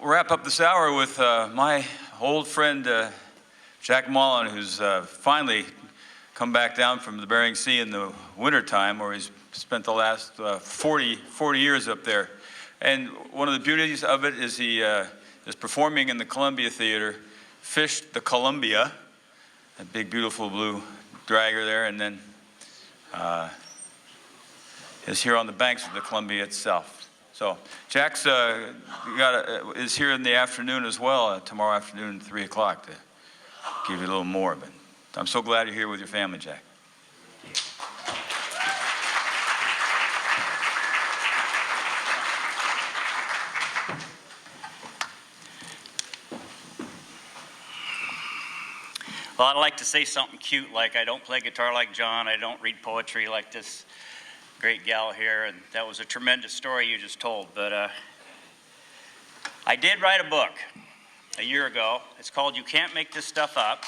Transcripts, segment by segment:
Wrap up this hour with my old friend Jack Molan, who's finally come back down from the Bering Sea in the wintertime, where he's spent the last 40 years up there. And one of the beauties of it is he is performing in the Columbia Theater, fished the Columbia, a big beautiful blue dragger there, and then is here on the banks of the Columbia itself. So Jack's is here in the afternoon as well, tomorrow afternoon at 3 o'clock to give you a little more. But I'm so glad you're here with your family, Jack. Well, I'd like to say something cute like I don't play guitar like John, I don't read poetry like this great gal here, and that was a tremendous story you just told. But I did write a book a year ago. It's called You Can't Make This Stuff Up.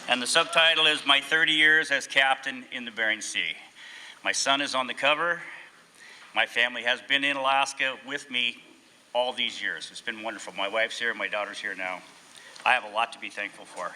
And the subtitle is My 30 Years as Captain in the Bering Sea. My son is on the cover. My family has been in Alaska with me all these years. It's been wonderful. My wife's here, my daughter's here now. I have a lot to be thankful for.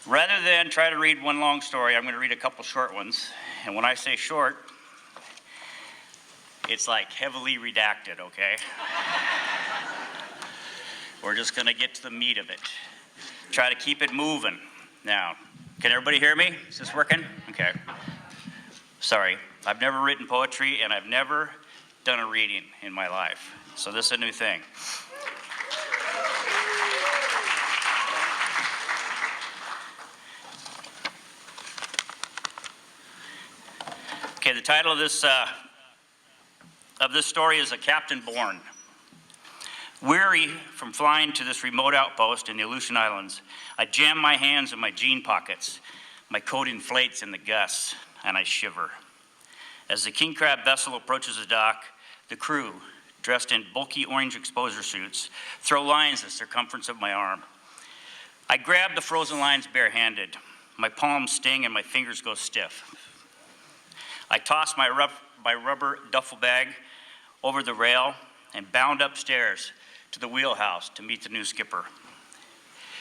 Rather than try to read one long story, I'm going to read a couple short ones. And when I say short, it's like heavily redacted, okay? We're just going to get to the meat of it. Try to keep it moving. Now, can everybody hear me? Is this working? Okay. Sorry, I've never written poetry and I've never done a reading in my life. So this is a new thing. Okay, the title of this story is A Captain Born. Weary from flying to this remote outpost in the Aleutian Islands, I jam my hands in my jean pockets. My coat inflates in the gusts, and I shiver. As the king crab vessel approaches the dock, the crew, dressed in bulky orange exposure suits, throw lines the circumference of my arm. I grab the frozen lines barehanded. My palms sting and my fingers go stiff. I toss my rubber duffel bag over the rail and bound upstairs to the wheelhouse to meet the new skipper.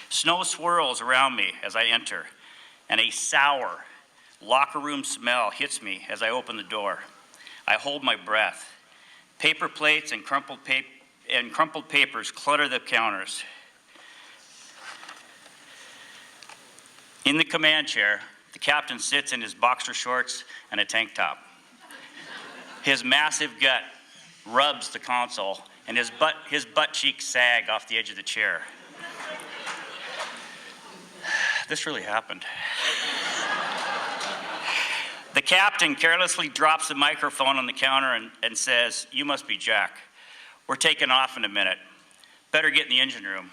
Snow swirls around me as I enter, and a sour locker room smell hits me as I open the door. I hold my breath. Paper plates and crumpled papers clutter the counters. In the command chair, the captain sits in his boxer shorts and a tank top. His massive gut rubs the console, and his butt cheeks sag off the edge of the chair. This really happened. The captain carelessly drops the microphone on the counter and says, "You must be Jack. We're taking off in a minute. Better get in the engine room.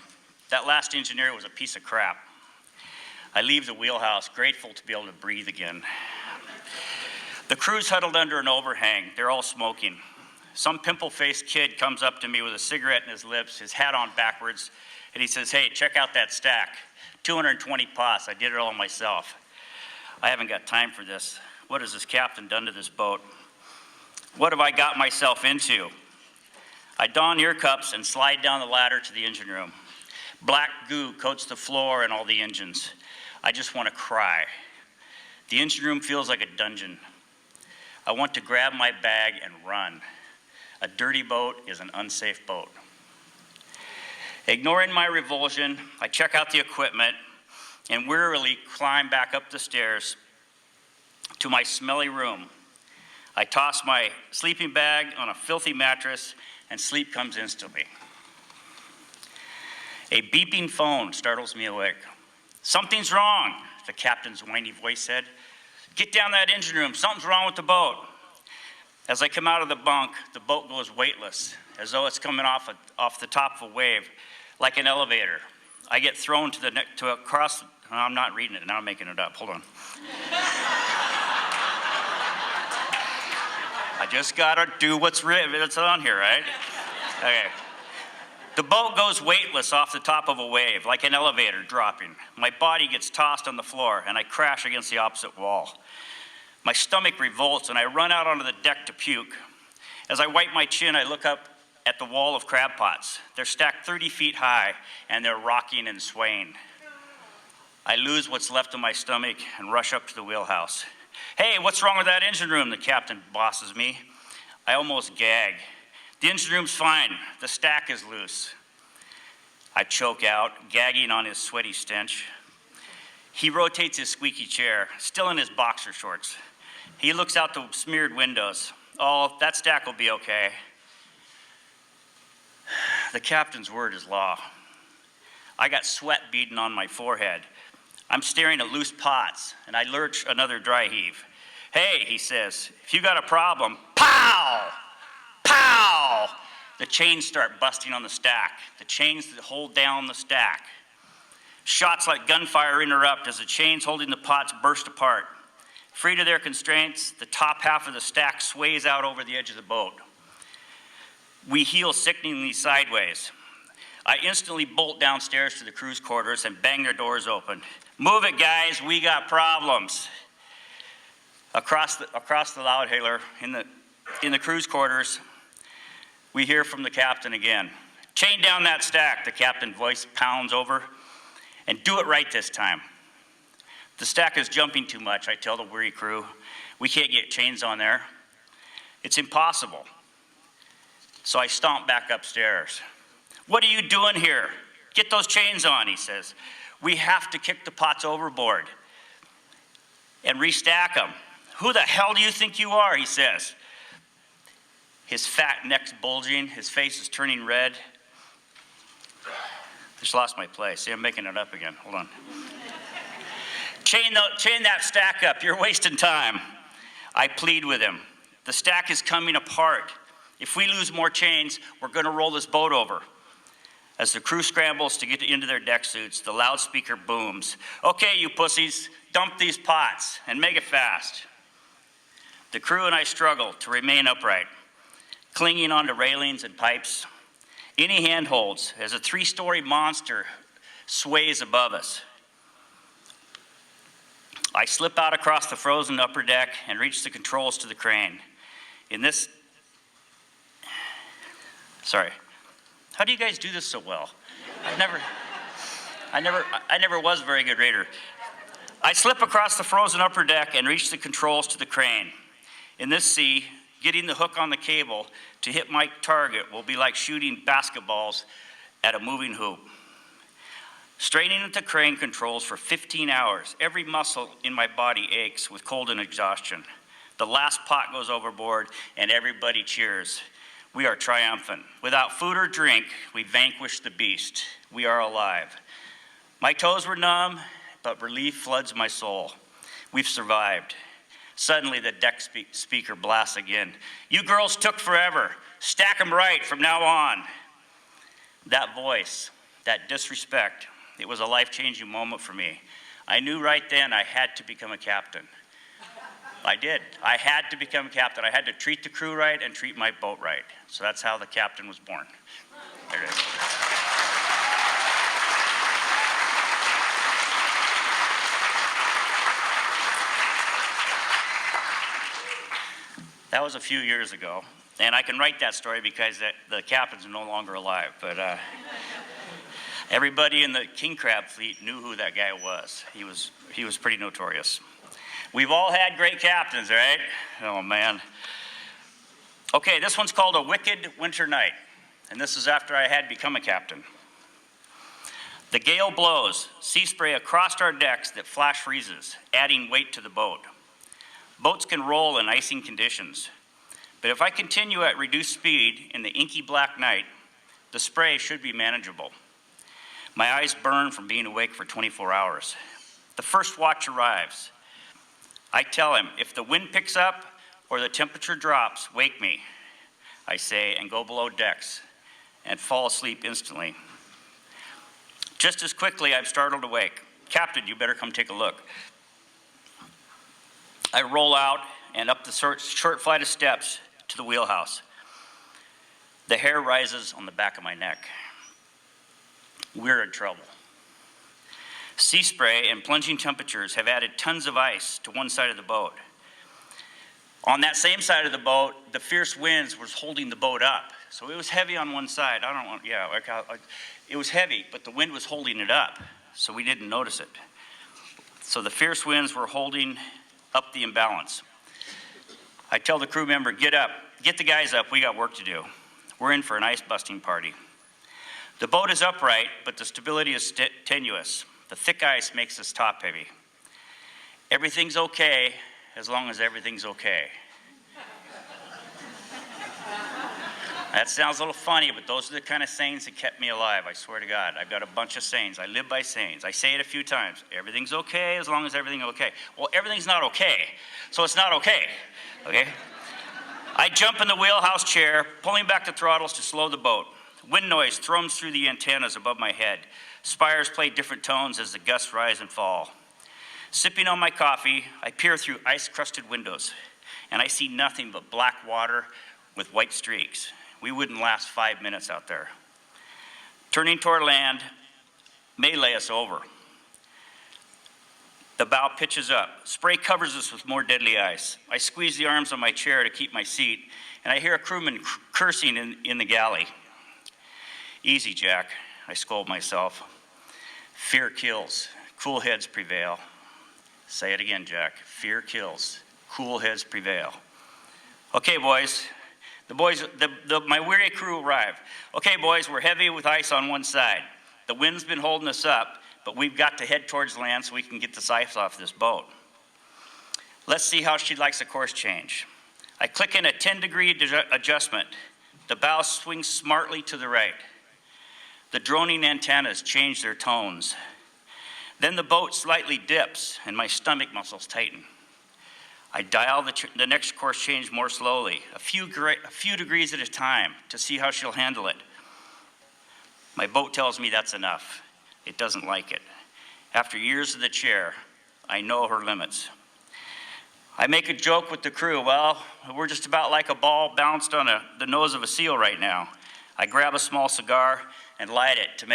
That last engineer was a piece of crap." I leave the wheelhouse, grateful to be able to breathe again. The crew's huddled under an overhang. They're all smoking. Some pimple-faced kid comes up to me with a cigarette in his lips, his hat on backwards, and he says, "Hey, check out that stack. 220 pots. I did it all myself." I haven't got time for this. What has this captain done to this boat? What have I got myself into? I don ear cups and slide down the ladder to the engine room. Black goo coats the floor and all the engines. I just want to cry. The engine room feels like a dungeon. I want to grab my bag and run. A dirty boat is an unsafe boat. Ignoring my revulsion, I check out the equipment and wearily climb back up the stairs to my smelly room. I toss my sleeping bag on a filthy mattress and sleep comes instantly. A beeping phone startles me awake. "Something's wrong," the captain's whiny voice said. "Get down that engine room, something's wrong with the boat." As I come out of the bunk, the boat goes weightless, as though it's coming off the top of a wave, like an elevator. I get thrown across, I'm not reading it, now I'm making it up, hold on. I just gotta do what's written, it's on here, right? Okay. The boat goes weightless off the top of a wave, like an elevator dropping. My body gets tossed on the floor, and I crash against the opposite wall. My stomach revolts, and I run out onto the deck to puke. As I wipe my chin, I look up at the wall of crab pots. They're stacked 30 feet high, and they're rocking and swaying. I lose what's left of my stomach and rush up to the wheelhouse. "Hey, what's wrong with that engine room?" the captain bosses me. I almost gag. "The engine room's fine. The stack is loose." I choke out, gagging on his sweaty stench. He rotates his squeaky chair, still in his boxer shorts. He looks out the smeared windows. "Oh, that stack will be okay." The captain's word is law. I got sweat beading on my forehead. I'm staring at loose pots, and I lurch another dry heave. "Hey," he says, "if you got a problem," pow! Pow! The chains start busting on the stack, the chains that hold down the stack. Shots like gunfire interrupt as the chains holding the pots burst apart. Free to their constraints, the top half of the stack sways out over the edge of the boat. We heel sickeningly sideways. I instantly bolt downstairs to the crew's quarters and bang their doors open. "Move it, guys, we got problems." Across the loudhailer in the crew's quarters, we hear from the captain again. "Chain down that stack," the captain's voice pounds over, "and do it right this time." "The stack is jumping too much," I tell the weary crew. "We can't get chains on there. It's impossible." So I stomp back upstairs. "What are you doing here? Get those chains on," he says. "We have to kick the pots overboard and restack them." "Who the hell do you think you are?" he says. His fat neck's bulging, his face is turning red. Just lost my place. See, I'm making it up again. Hold on. Chain that stack up. You're wasting time." I plead with him. The stack is coming apart. If we lose more chains, we're going to roll this boat over. As the crew scrambles to get into their deck suits, the loudspeaker booms. "Okay, you pussies, dump these pots and make it fast." The crew and I struggle to remain upright, clinging onto railings and pipes. Any handholds as a 3-story monster sways above us. I slip out across the frozen upper deck and reach the controls to the crane. How do you guys do this so well? I never was a very good raider. I slip across the frozen upper deck and reach the controls to the crane. In this sea, getting the hook on the cable to hit my target will be like shooting basketballs at a moving hoop. Straining at the crane controls for 15 hours, every muscle in my body aches with cold and exhaustion. The last pot goes overboard and everybody cheers. We are triumphant. Without food or drink, we vanquish the beast. We are alive. My toes were numb, but relief floods my soul. We've survived. Suddenly, the deck speaker blasts again. "You girls took forever. Stack them right from now on." That voice, that disrespect, it was a life-changing moment for me. I knew right then I had to become a captain. I did. I had to become a captain. I had to treat the crew right and treat my boat right. So that's how the captain was born. There it is. That was a few years ago, and I can write that story because the captain's no longer alive, but everybody in the king crab fleet knew who that guy was. He was pretty notorious. We've all had great captains, right? Oh, man. Okay, this one's called A Wicked Winter Night, and this is after I had become a captain. The gale blows, sea spray across our decks that flash freezes, adding weight to the boat. Boats can roll in icing conditions, but if I continue at reduced speed in the inky black night, the spray should be manageable. My eyes burn from being awake for 24 hours. The first watch arrives. I tell him, "If the wind picks up or the temperature drops, wake me," I say, and go below decks and fall asleep instantly. Just as quickly, I'm startled awake. "Captain, you better come take a look." I roll out and up the short flight of steps to the wheelhouse. The hair rises on the back of my neck. We're in trouble. Sea spray and plunging temperatures have added tons of ice to one side of the boat. On that same side of the boat, the fierce winds was holding the boat up, So it was heavy on one side. I don't know, yeah, it was heavy, but the wind was holding it up, so we didn't notice it. So the fierce winds were holding up the imbalance. I tell the crew member, get up, get the guys up, we got work to do. We're in for an ice busting party. The boat is upright, but the stability is tenuous. The thick ice makes us top heavy. Everything's okay as long as everything's okay. That sounds a little funny, but those are the kind of sayings that kept me alive, I swear to God. I've got a bunch of sayings. I live by sayings. I say it a few times. Everything's okay as long as everything's okay. Well, everything's not okay, so it's not okay, okay? I jump in the wheelhouse chair, pulling back the throttles to slow the boat. Wind noise thrums through the antennas above my head. Spires play different tones as the gusts rise and fall. Sipping on my coffee, I peer through ice-crusted windows, and I see nothing but black water with white streaks. We wouldn't last 5 minutes out there. Turning toward land may lay us over. The bow pitches up. Spray covers us with more deadly ice. I squeeze the arms on my chair to keep my seat, and I hear a crewman cursing in the galley. Easy, Jack, I scold myself. Fear kills. Cool heads prevail. Say it again, Jack. Fear kills. Cool heads prevail. Okay, boys. My weary crew arrive. Okay, boys, we're heavy with ice on one side. The wind's been holding us up, but we've got to head towards land so we can get this ice off this boat. Let's see how she likes a course change. I click in a 10-degree adjustment. The bow swings smartly to the right. The droning antennas change their tones. Then the boat slightly dips and my stomach muscles tighten. I dial the next course change more slowly, a few degrees at a time to see how she'll handle it. My boat tells me that's enough. It doesn't like it. After years of the chair, I know her limits. I make a joke with the crew. Well, we're just about like a ball bounced on the nose of a seal right now. I grab a small cigar and light it to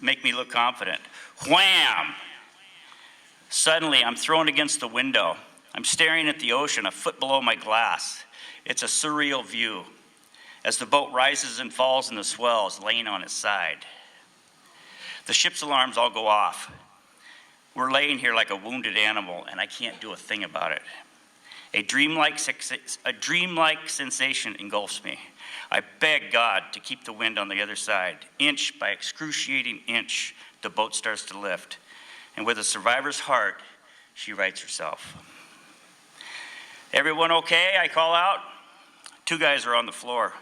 make me look confident. Wham! Suddenly, I'm thrown against the window. I'm staring at the ocean a foot below my glass. It's a surreal view as the boat rises and falls in the swells, laying on its side. The ship's alarms all go off. We're laying here like a wounded animal, and I can't do a thing about it. A dreamlike sensation engulfs me. I beg God to keep the wind on the other side. Inch by excruciating inch, the boat starts to lift. And with a survivor's heart, she rights herself. Everyone okay? I call out. 2 guys are on the floor.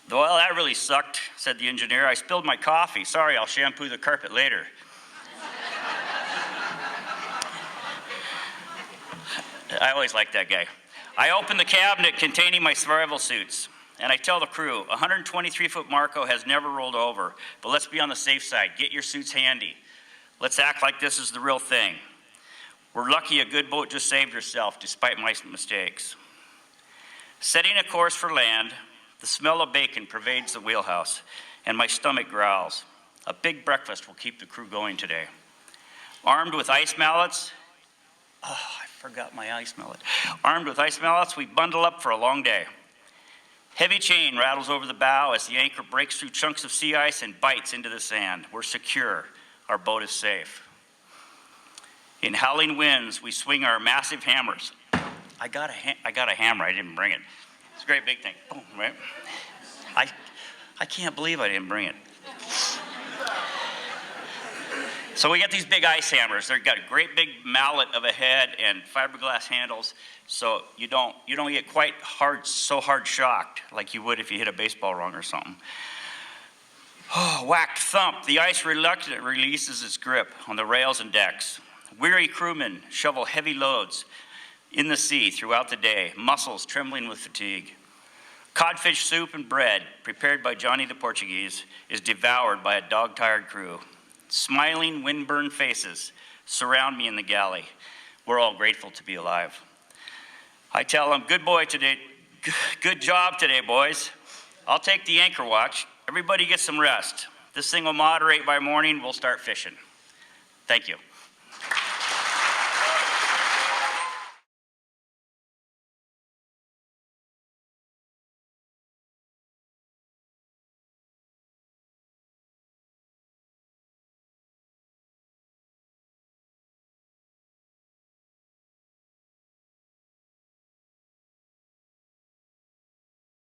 Well, that really sucked, said the engineer. I spilled my coffee. Sorry, I'll shampoo the carpet later. I always liked that guy. I open the cabinet containing my survival suits, and I tell the crew, a 123-foot Marco has never rolled over, but let's be on the safe side. Get your suits handy. Let's act like this is the real thing. We're lucky a good boat just saved herself, despite my mistakes. Setting a course for land, the smell of bacon pervades the wheelhouse, and my stomach growls. A big breakfast will keep the crew going today. Armed with ice mallets, I forgot my ice mallet. Armed with ice mallets, we bundle up for a long day. Heavy chain rattles over the bow as the anchor breaks through chunks of sea ice and bites into the sand. We're secure. Our boat is safe. In howling winds, we swing our massive hammers. I got a hammer. I didn't bring it. It's a great big thing. Boom, right? I can't believe I didn't bring it. So we got these big ice hammers. They've got a great big mallet of a head and fiberglass handles, so you don't get quite so hard shocked like you would if you hit a baseball wrong or something. Oh, whacked thump. The ice reluctantly releases its grip on the rails and decks. Weary crewmen shovel heavy loads in the sea throughout the day, muscles trembling with fatigue. Codfish soup and bread, prepared by Johnny the Portuguese, is devoured by a dog-tired crew. Smiling, wind-burned faces surround me in the galley. We're all grateful to be alive. I tell them, good job today, boys. I'll take the anchor watch. Everybody get some rest. This thing will moderate by morning. We'll start fishing. Thank you.